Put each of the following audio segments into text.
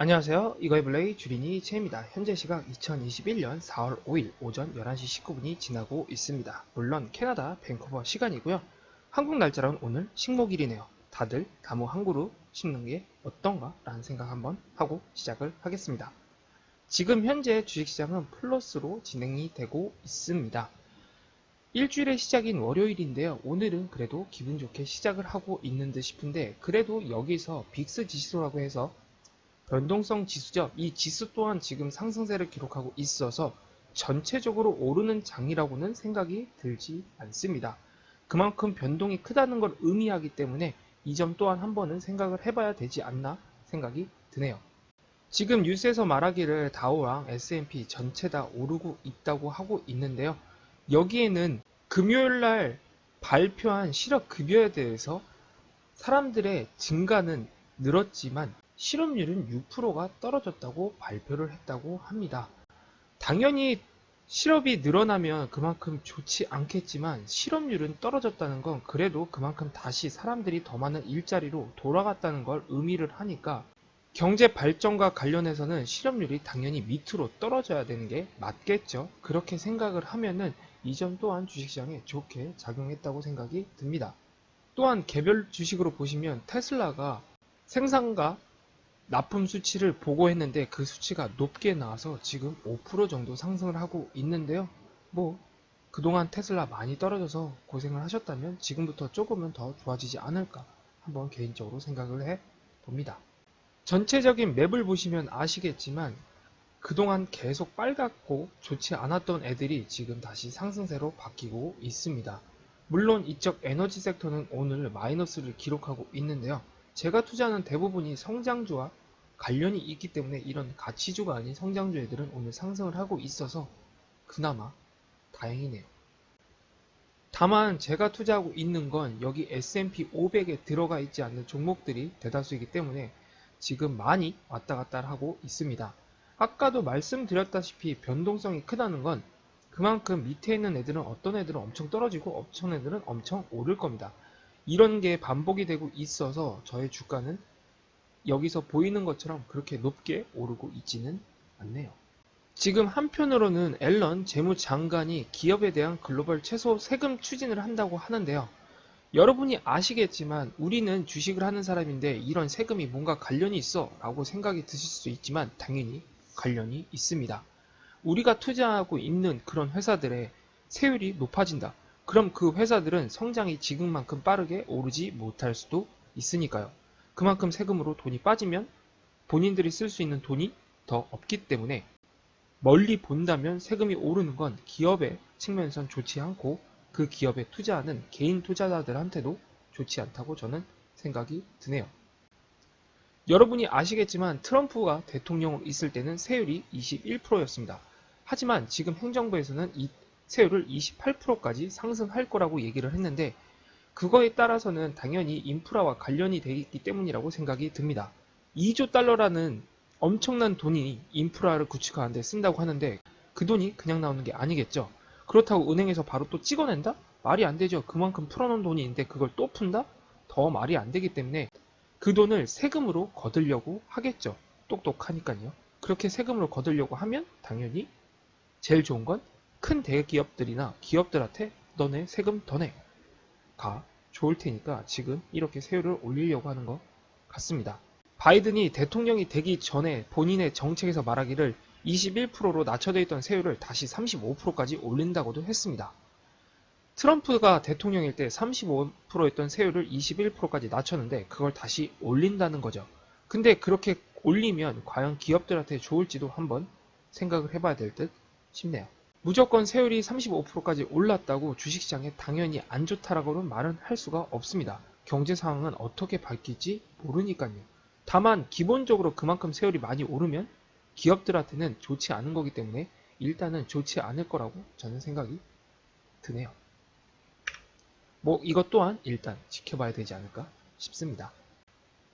안녕하세요. 이거의블레이 주린이 채입니다. 현재 시각 2021년 4월 5일 오전 11시 19분이 지나고 있습니다. 물론 캐나다 밴쿠버 시간이고요. 한국 날짜로는 오늘 식목일이네요. 다들 나무 한 그루 심는 게 어떤가 라는 생각 한번 하고 시작을 하겠습니다. 지금 현재 주식시장은 플러스로 진행이 되고 있습니다. 일주일의 시작인 월요일인데요. 오늘은 그래도 기분 좋게 시작을 하고 있는 듯 싶은데 그래도 여기서 빅스 지수라고 해서 변동성 지수죠. 이 지수 또한 지금 상승세를 기록하고 있어서 전체적으로 오르는 장이라고는 생각이 들지 않습니다. 그만큼 변동이 크다는 걸 의미하기 때문에 이 점 또한 한번은 생각을 해봐야 되지 않나 생각이 드네요. 지금 뉴스에서 말하기를 다우랑 S&P 전체 다 오르고 있다고 하고 있는데요. 여기에는 금요일날 발표한 실업급여에 대해서 사람들의 증가는 늘었지만 실업률은 6%가 떨어졌다고 발표를 했다고 합니다. 당연히 실업이 늘어나면 그만큼 좋지 않겠지만 실업률은 떨어졌다는 건 그래도 그만큼 다시 사람들이 더 많은 일자리로 돌아갔다는 걸 의미를 하니까 경제 발전과 관련해서는 실업률이 당연히 밑으로 떨어져야 되는 게 맞겠죠. 그렇게 생각을 하면은 이 점 또한 주식시장에 좋게 작용했다고 생각이 듭니다. 또한 개별 주식으로 보시면 테슬라가 생산과 납품 수치를 보고했는데 그 수치가 높게 나와서 지금 5% 정도 상승을 하고 있는데요. 뭐 그동안 테슬라 많이 떨어져서 고생을 하셨다면 지금부터 조금은 더 좋아지지 않을까 한번 개인적으로 생각을 해 봅니다. 전체적인 맵을 보시면 아시겠지만 그동안 계속 빨갛고 좋지 않았던 애들이 지금 다시 상승세로 바뀌고 있습니다. 물론 이쪽 에너지 섹터는 오늘 마이너스를 기록하고 있는데요. 제가 투자하는 대부분이 성장주와 관련이 있기 때문에 이런 가치주가 아닌 성장주 애들은 오늘 상승을 하고 있어서 그나마 다행이네요. 다만 제가 투자하고 있는 건 여기 S&P 500에 들어가 있지 않는 종목들이 대다수이기 때문에 지금 많이 왔다 갔다 하고 있습니다. 아까도 말씀드렸다시피 변동성이 크다는 건 그만큼 밑에 있는 애들은 어떤 애들은 엄청 떨어지고 어떤 애들은 엄청 오를 겁니다. 이런 게 반복이 되고 있어서 저의 주가는 여기서 보이는 것처럼 그렇게 높게 오르고 있지는 않네요. 지금 한편으로는 앨런 재무장관이 기업에 대한 글로벌 최소 세금 추진을 한다고 하는데요. 여러분이 아시겠지만 우리는 주식을 하는 사람인데 이런 세금이 뭔가 관련이 있어 라고 생각이 드실 수 있지만 당연히 관련이 있습니다. 우리가 투자하고 있는 그런 회사들의 세율이 높아진다. 그럼 그 회사들은 성장이 지금만큼 빠르게 오르지 못할 수도 있으니까요. 그만큼 세금으로 돈이 빠지면 본인들이 쓸 수 있는 돈이 더 없기 때문에 멀리 본다면 세금이 오르는 건 기업의 측면에선 좋지 않고 그 기업에 투자하는 개인 투자자들한테도 좋지 않다고 저는 생각이 드네요. 여러분이 아시겠지만 트럼프가 대통령으로 있을 때는 세율이 21%였습니다. 하지만 지금 행정부에서는 이 세율을 28%까지 상승할 거라고 얘기를 했는데 그거에 따라서는 당연히 인프라와 관련이 되어 있기 때문이라고 생각이 듭니다. 2조 달러라는 엄청난 돈이 인프라를 구축하는 데 쓴다고 하는데 그 돈이 그냥 나오는 게 아니겠죠. 그렇다고 은행에서 바로 또 찍어낸다? 말이 안 되죠. 그만큼 풀어놓은 돈이 있는데 그걸 또 푼다? 더 말이 안 되기 때문에 그 돈을 세금으로 거두려고 하겠죠. 똑똑하니까요. 그렇게 세금으로 거두려고 하면 당연히 제일 좋은 건 큰 대기업들이나 기업들한테 너네 세금 더 내. 가 좋을 테니까 지금 이렇게 세율을 올리려고 하는 것 같습니다. 바이든이 대통령이 되기 전에 본인의 정책에서 말하기를 21%로 낮춰져 있던 세율을 다시 35%까지 올린다고도 했습니다. 트럼프가 대통령일 때 35%였던 세율을 21%까지 낮췄는데 그걸 다시 올린다는 거죠. 근데 그렇게 올리면 과연 기업들한테 좋을지도 한번 생각을 해봐야 될 듯 싶네요. 무조건 세율이 35%까지 올랐다고 주식시장에 당연히 안 좋다라고는 말은 할 수가 없습니다. 경제 상황은 어떻게 바뀔지 모르니까요. 다만 기본적으로 그만큼 세율이 많이 오르면 기업들한테는 좋지 않은 거기 때문에 일단은 좋지 않을 거라고 저는 생각이 드네요. 뭐 이것 또한 일단 지켜봐야 되지 않을까 싶습니다.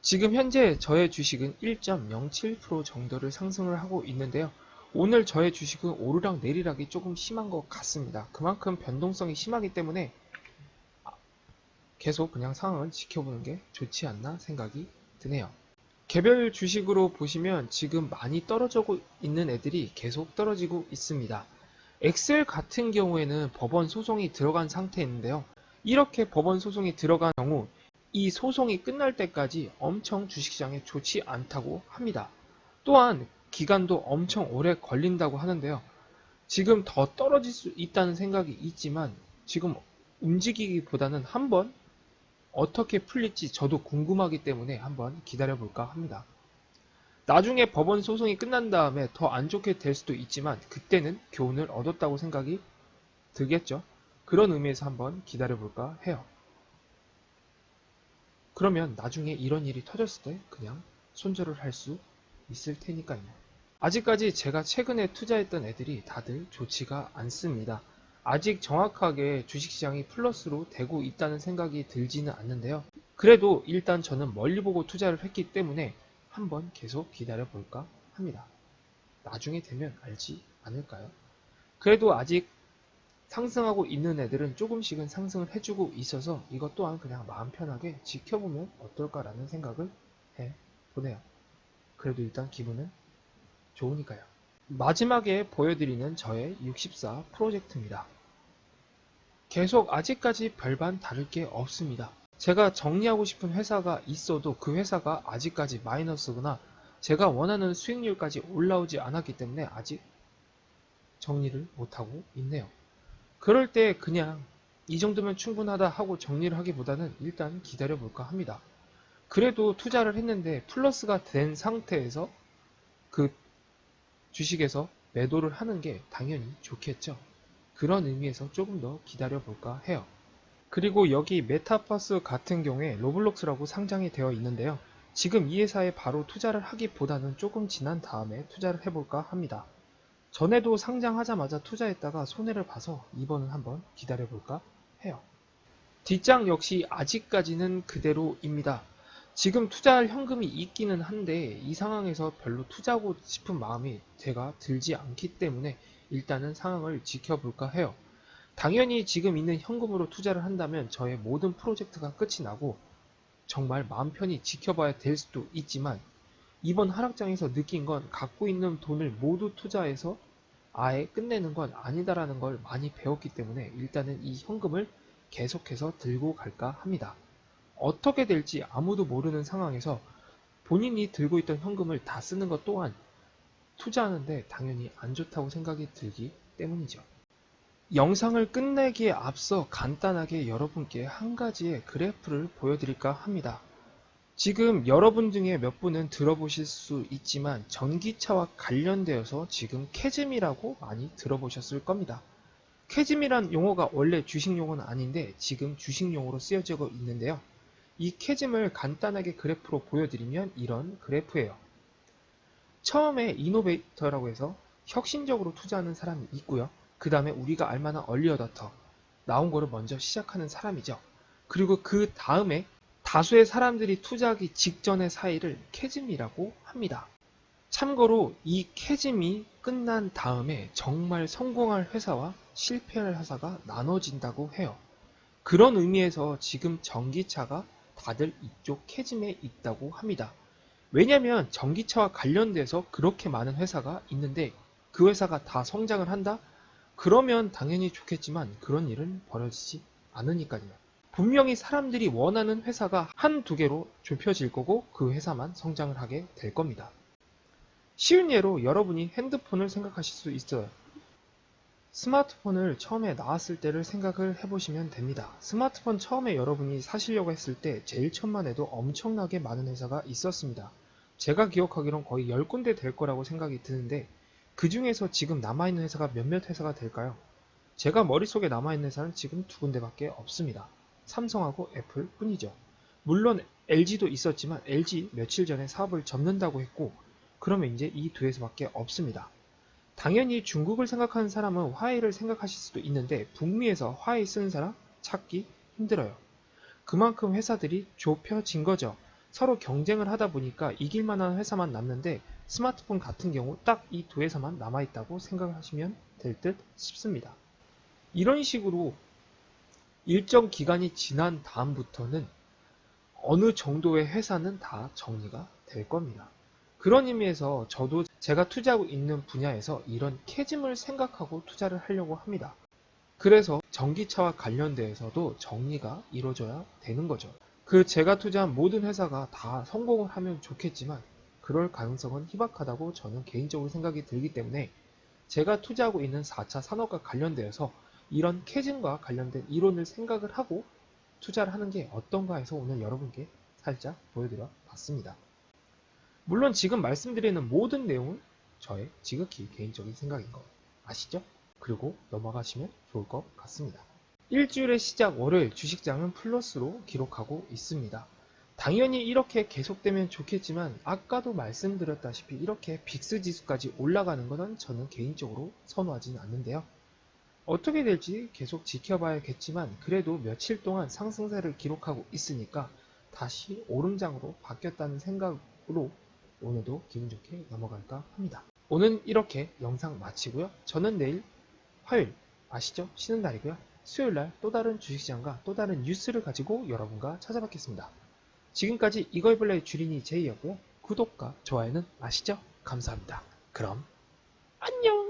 지금 현재 저의 주식은 1.07% 정도를 상승을 하고 있는데요. 오늘 저의 주식은 오르락 내리락이 조금 심한 것 같습니다. 그만큼 변동성이 심하기 때문에 계속 그냥 상황을 지켜보는 게 좋지 않나 생각이 드네요. 개별 주식으로 보시면 지금 많이 떨어지고 있는 애들이 계속 떨어지고 있습니다. 엑셀 같은 경우에는 법원 소송이 들어간 상태인데요. 이렇게 법원 소송이 들어간 경우 이 소송이 끝날 때까지 엄청 주식시장에 좋지 않다고 합니다. 또한 기간도 엄청 오래 걸린다고 하는데요. 지금 더 떨어질 수 있다는 생각이 있지만 지금 움직이기보다는 한번 어떻게 풀릴지 저도 궁금하기 때문에 한번 기다려볼까 합니다. 나중에 법원 소송이 끝난 다음에 더 안 좋게 될 수도 있지만 그때는 교훈을 얻었다고 생각이 들겠죠. 그런 의미에서 한번 기다려볼까 해요. 그러면 나중에 이런 일이 터졌을 때 그냥 손절을 할 수 있을 테니까요. 아직까지 제가 최근에 투자했던 애들이 다들 좋지가 않습니다. 아직 정확하게 주식시장이 플러스로 되고 있다는 생각이 들지는 않는데요. 그래도 일단 저는 멀리 보고 투자를 했기 때문에 한번 계속 기다려 볼까 합니다. 나중에 되면 알지 않을까요? 그래도 아직 상승하고 있는 애들은 조금씩은 상승을 해주고 있어서 이것 또한 그냥 마음 편하게 지켜보면 어떨까라는 생각을 해보네요. 그래도 일단 기분은 좋으니까요. 마지막에 보여드리는 저의 64 프로젝트입니다. 계속 아직까지 별반 다를 게 없습니다. 제가 정리하고 싶은 회사가 있어도 그 회사가 아직까지 마이너스거나 제가 원하는 수익률까지 올라오지 않았기 때문에 아직 정리를 못하고 있네요. 그럴 때 그냥 이 정도면 충분하다 하고 정리를 하기보다는 일단 기다려볼까 합니다. 그래도 투자를 했는데 플러스가 된 상태에서 그 주식에서 매도를 하는 게 당연히 좋겠죠. 그런 의미에서 조금 더 기다려볼까 해요. 그리고 여기 메타버스 같은 경우에 로블록스라고 상장이 되어 있는데요. 지금 이 회사에 바로 투자를 하기보다는 조금 지난 다음에 투자를 해볼까 합니다. 전에도 상장하자마자 투자했다가 손해를 봐서 이번은 한번 기다려볼까 해요. 뒷장 역시 아직까지는 그대로입니다. 지금 투자할 현금이 있기는 한데 이 상황에서 별로 투자하고 싶은 마음이 제가 들지 않기 때문에 일단은 상황을 지켜볼까 해요. 당연히 지금 있는 현금으로 투자를 한다면 저의 모든 프로젝트가 끝이 나고 정말 마음 편히 지켜봐야 될 수도 있지만 이번 하락장에서 느낀 건 갖고 있는 돈을 모두 투자해서 아예 끝내는 건 아니다라는 걸 많이 배웠기 때문에 일단은 이 현금을 계속해서 들고 갈까 합니다. 어떻게 될지 아무도 모르는 상황에서 본인이 들고 있던 현금을 다 쓰는 것 또한 투자하는데 당연히 안 좋다고 생각이 들기 때문이죠. 영상을 끝내기에 앞서 간단하게 여러분께 한 가지의 그래프를 보여드릴까 합니다. 지금 여러분 중에 몇 분은 들어보실 수 있지만 전기차와 관련되어서 지금 캐즘이라고 많이 들어보셨을 겁니다. 캐즘이란 용어가 원래 주식 용어는 아닌데 지금 주식 용어로 쓰여지고 있는데요. 이 캐즘을 간단하게 그래프로 보여드리면 이런 그래프예요. 처음에 이노베이터라고 해서 혁신적으로 투자하는 사람이 있고요. 그 다음에 우리가 알만한 얼리어답터 나온 거를 먼저 시작하는 사람이죠. 그리고 그 다음에 다수의 사람들이 투자하기 직전의 사이를 캐즘이라고 합니다. 참고로 이 캐즘이 끝난 다음에 정말 성공할 회사와 실패할 회사가 나눠진다고 해요. 그런 의미에서 지금 전기차가 다들 이쪽 캐즘에 있다고 합니다. 왜냐면 전기차와 관련돼서 그렇게 많은 회사가 있는데 그 회사가 다 성장을 한다? 그러면 당연히 좋겠지만 그런 일은 벌어지지 않으니까요. 분명히 사람들이 원하는 회사가 한두 개로 좁혀질 거고 그 회사만 성장을 하게 될 겁니다. 쉬운 예로 여러분이 핸드폰을 생각하실 수 있어요. 스마트폰을 처음에 나왔을 때를 생각을 해보시면 됩니다. 스마트폰 처음에 여러분이 사시려고 했을 때 제일 첫만 해도 엄청나게 많은 회사가 있었습니다. 제가 기억하기론 거의 10군데 될 거라고 생각이 드는데 그 중에서 지금 남아있는 회사가 몇몇 회사가 될까요? 제가 머릿속에 남아있는 회사는 지금 2군데밖에 없습니다. 삼성하고 애플 뿐이죠. 물론 LG도 있었지만 LG 며칠 전에 사업을 접는다고 했고 그러면 이제 이 두 회사밖에 없습니다. 당연히 중국을 생각하는 사람은 화웨이를 생각하실 수도 있는데 북미에서 화웨이 쓰는 사람 찾기 힘들어요. 그만큼 회사들이 좁혀진 거죠. 서로 경쟁을 하다 보니까 이길 만한 회사만 남는데 스마트폰 같은 경우 딱 이 두 회사만 남아있다고 생각하시면 될 듯 싶습니다. 이런 식으로 일정 기간이 지난 다음부터는 어느 정도의 회사는 다 정리가 될 겁니다. 그런 의미에서 저도 제가 투자하고 있는 분야에서 이런 캐즘을 생각하고 투자를 하려고 합니다. 그래서 전기차와 관련돼서도 정리가 이루어져야 되는 거죠. 제가 투자한 모든 회사가 다 성공을 하면 좋겠지만 그럴 가능성은 희박하다고 저는 개인적으로 생각이 들기 때문에 제가 투자하고 있는 4차 산업과 관련되어서 이런 캐즘과 관련된 이론을 생각을 하고 투자를 하는 게 어떤가 해서 오늘 여러분께 살짝 보여드려 봤습니다. 물론 지금 말씀드리는 모든 내용은 저의 지극히 개인적인 생각인 거 아시죠? 그리고 넘어가시면 좋을 것 같습니다. 일주일의 시작 월요일 주식장은 플러스로 기록하고 있습니다. 당연히 이렇게 계속되면 좋겠지만 아까도 말씀드렸다시피 이렇게 빅스 지수까지 올라가는 것은 저는 개인적으로 선호하지는 않는데요. 어떻게 될지 계속 지켜봐야겠지만 그래도 며칠 동안 상승세를 기록하고 있으니까 다시 오름장으로 바뀌었다는 생각으로 오늘도 기분 좋게 넘어갈까 합니다. 오늘 이렇게 영상 마치고요. 저는 내일 화요일 아시죠? 쉬는 날이고요. 수요일날 또 다른 주식시장과 또 다른 뉴스를 가지고 여러분과 찾아뵙겠습니다. 지금까지 이걸블레의 주린이 제이였고요. 구독과 좋아요는 아시죠? 감사합니다. 그럼 안녕!